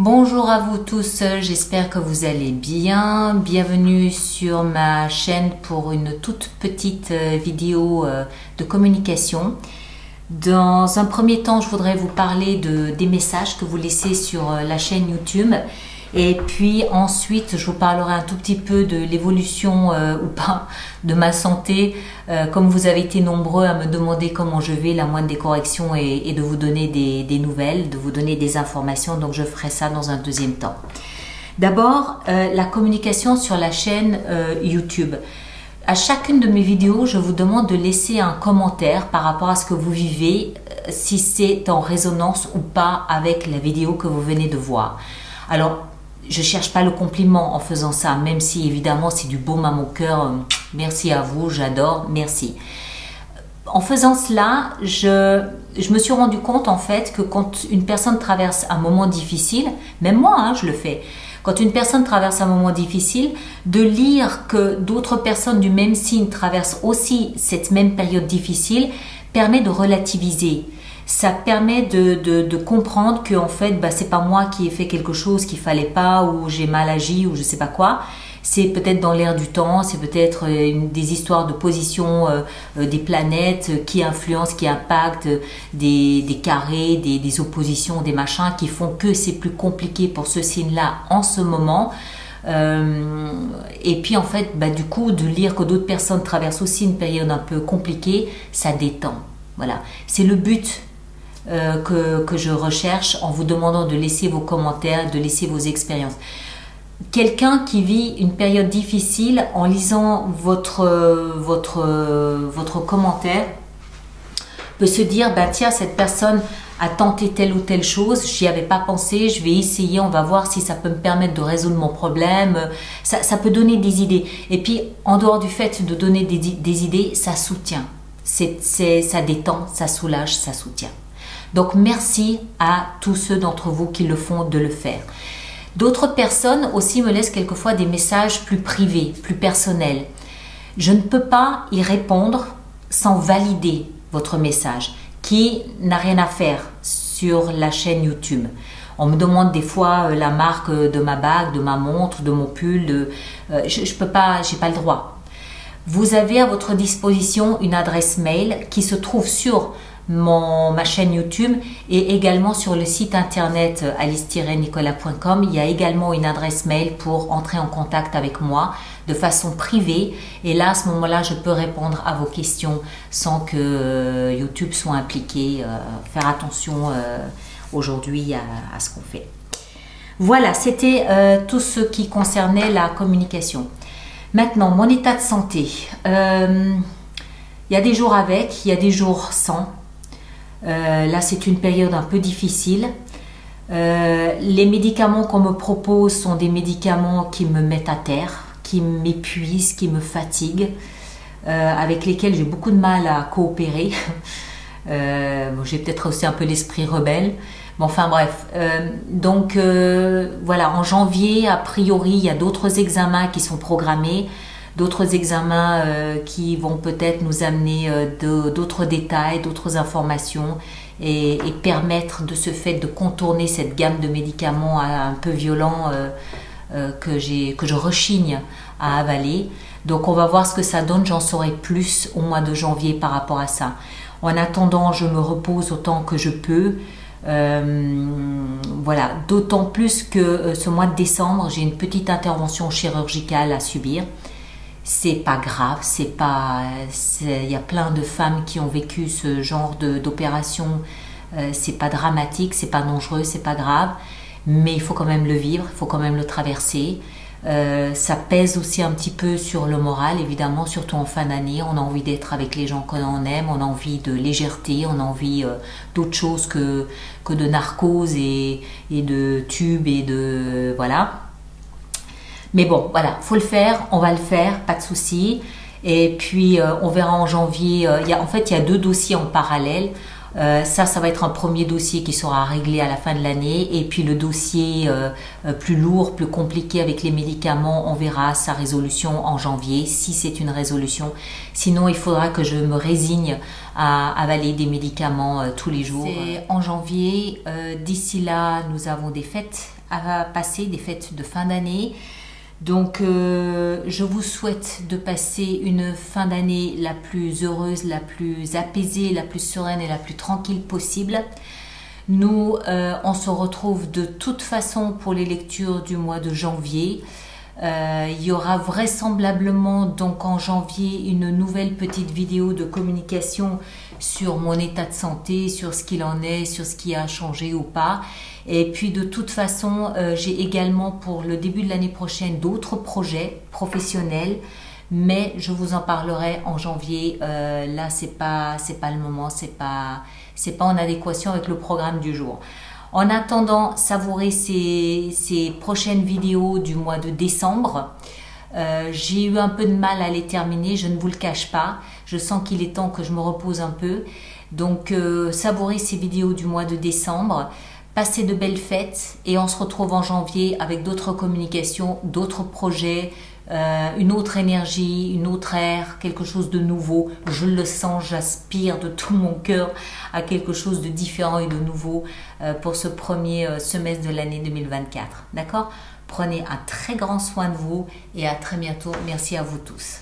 Bonjour à vous tous, j'espère que vous allez bien. Bienvenue sur ma chaîne pour une toute petite vidéo de communication. Dans un premier temps, je voudrais vous parler des messages que vous laissez sur la chaîne YouTube. Et puis ensuite, je vous parlerai un tout petit peu de l'évolution ou pas de ma santé. Comme vous avez été nombreux à me demander comment je vais, la moindre des corrections et de vous donner des nouvelles, de vous donner des informations. Donc je ferai ça dans un deuxième temps. D'abord, la communication sur la chaîne YouTube. À chacune de mes vidéos, je vous demande de laisser un commentaire par rapport à ce que vous vivez, si c'est en résonance ou pas avec la vidéo que vous venez de voir. Alors, je cherche pas le compliment en faisant ça, même si évidemment c'est du baume à mon cœur. Merci à vous, j'adore, merci. En faisant cela, je me suis rendu compte en fait que quand une personne traverse un moment difficile, même moi je le fais, quand une personne traverse un moment difficile, de lire que d'autres personnes du même signe traversent aussi cette même période difficile permet de relativiser. Ça permet de comprendre que en fait, c'est pas moi qui ai fait quelque chose qu'il fallait pas, ou j'ai mal agi, ou je sais pas quoi. C'est peut-être dans l'air du temps, c'est peut-être des histoires de position des planètes qui influencent, qui impactent des carrés, des oppositions, des machins qui font que c'est plus compliqué pour ce signe-là en ce moment. Et puis en fait, du coup, de lire que d'autres personnes traversent aussi une période un peu compliquée, ça détend. Voilà, c'est le but que je recherche en vous demandant de laisser vos commentaires, de laisser vos expériences. Quelqu'un qui vit une période difficile, en lisant votre commentaire, peut se dire, tiens, cette personne a tenté telle ou telle chose, j'y avais pas pensé, je vais essayer, on va voir si ça peut me permettre de résoudre mon problème. Ça peut donner des idées. Et puis, en dehors du fait de donner des idées, ça soutient. Ça détend, ça soulage, ça soutient. Donc, merci à tous ceux d'entre vous qui le font de le faire. D'autres personnes aussi me laissent quelquefois des messages plus privés, plus personnels. Je ne peux pas y répondre sans valider votre message, qui n'a rien à faire sur la chaîne YouTube. On me demande des fois la marque de ma bague, de ma montre, de mon pull. Je peux pas, j'ai pas le droit. Vous avez à votre disposition une adresse mail qui se trouve sur ma chaîne YouTube et également sur le site internet alice-nicolas.com. Il y a également une adresse mail pour entrer en contact avec moi de façon privée. Et là, à ce moment-là, je peux répondre à vos questions sans que YouTube soit impliqué. Faire attention aujourd'hui à ce qu'on fait. Voilà, c'était tout ce qui concernait la communication. Maintenant, mon état de santé. Il y a des jours avec, il y a des jours sans. Là, c'est une période un peu difficile. Les médicaments qu'on me propose sont des médicaments qui me mettent à terre, qui m'épuisent, qui me fatiguent, avec lesquels j'ai beaucoup de mal à coopérer. J'ai peut-être aussi un peu l'esprit rebelle. Bon, enfin bref, donc voilà, en janvier, a priori, il y a d'autres examens qui sont programmés, d'autres examens qui vont peut-être nous amener d'autres détails, d'autres informations et permettre de ce fait de contourner cette gamme de médicaments un peu violents que je rechigne à avaler. Donc on va voir ce que ça donne, j'en saurai plus au mois de janvier par rapport à ça. En attendant, je me repose autant que je peux. Voilà, d'autant plus que ce mois de décembre, j'ai une petite intervention chirurgicale à subir. C'est pas grave, il y a plein de femmes qui ont vécu ce genre d'opération. C'est pas dramatique, c'est pas dangereux, c'est pas grave, mais il faut quand même le vivre, il faut quand même le traverser. Ça pèse aussi un petit peu sur le moral, évidemment, surtout en fin d'année. On a envie d'être avec les gens qu'on aime, on a envie de légèreté, on a envie d'autre chose que de narcose et de tubes et de... voilà. Mais bon, voilà, faut le faire, on va le faire, pas de souci. Et puis, on verra en janvier. En fait, il y a deux dossiers en parallèle. Ça va être un premier dossier qui sera réglé à la fin de l'année. Et puis le dossier plus lourd, plus compliqué avec les médicaments, on verra sa résolution en janvier, si c'est une résolution. Sinon, il faudra que je me résigne à avaler des médicaments tous les jours. C'est en janvier. D'ici là, nous avons des fêtes à passer, des fêtes de fin d'année. Donc, je vous souhaite de passer une fin d'année la plus heureuse, la plus apaisée, la plus sereine et la plus tranquille possible. Nous, on se retrouve de toute façon pour les lectures du mois de janvier. Il y aura vraisemblablement donc en janvier une nouvelle petite vidéo de communication sur mon état de santé, sur ce qu'il en est, sur ce qui a changé ou pas. Et puis de toute façon, j'ai également pour le début de l'année prochaine d'autres projets professionnels, mais je vous en parlerai en janvier. Là, c'est pas le moment, c'est pas en adéquation avec le programme du jour. En attendant, savourez ces prochaines vidéos du mois de décembre. J'ai eu un peu de mal à les terminer, je ne vous le cache pas. Je sens qu'il est temps que je me repose un peu. Donc, savourez ces vidéos du mois de décembre. Passez de belles fêtes et on se retrouve en janvier avec d'autres communications, d'autres projets, une autre énergie, une autre ère, quelque chose de nouveau. Je le sens, j'aspire de tout mon cœur à quelque chose de différent et de nouveau pour ce premier semestre de l'année 2024. D'accord ? Prenez un très grand soin de vous et à très bientôt. Merci à vous tous.